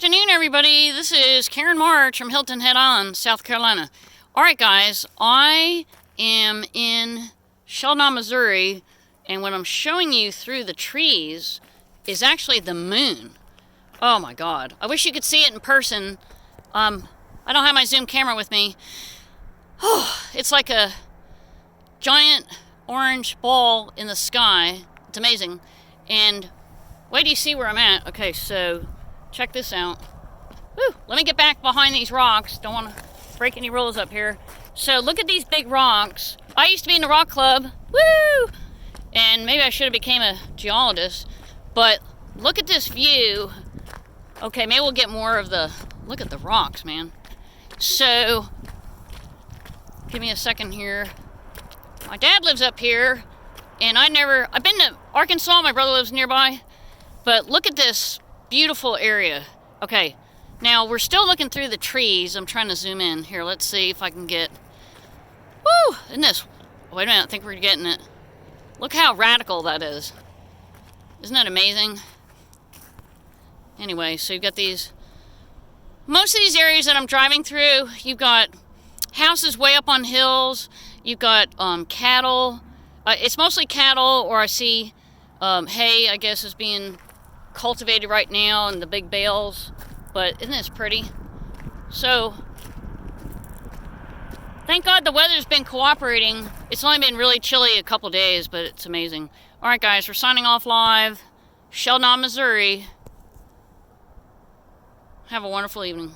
afternoon, everybody. This is Karen March from Hilton Head On, South Carolina. All right, guys, I am in Sheldon, Missouri, and what I'm showing you through the trees is actually the moon. Oh my God! I wish you could see it in person. I don't have my Zoom camera with me. Oh, it's like a giant orange ball in the sky. It's amazing. And wait till you see where I'm at. Okay, so check this out. Whew, let me get back behind these rocks. Don't want to break any rules up here. So look at these big rocks. I used to be in the rock club. Woo! And maybe I should have became a geologist. But look at this view. Okay, maybe we'll get more of the... Look at the rocks, man. So, give me a second here. My dad lives up here, and I've been to Arkansas, my brother lives nearby, but look at this beautiful area. Okay, now we're still looking through the trees. I'm trying to zoom in. Here, let's see if I can get... Woo! Isn't this... Wait a minute, I think we're getting it. Look how radical that is. Isn't that amazing? Anyway, so you've got these... Most of these areas that I'm driving through, you've got houses way up on hills. You've got cattle. It's mostly cattle, or I see hay, I guess, is being cultivated right now in the big bales. But isn't this pretty? So, thank God the weather's been cooperating. It's only been really chilly a couple days, but it's amazing. All right, guys, we're signing off live. Sheldon, Missouri. Have a wonderful evening.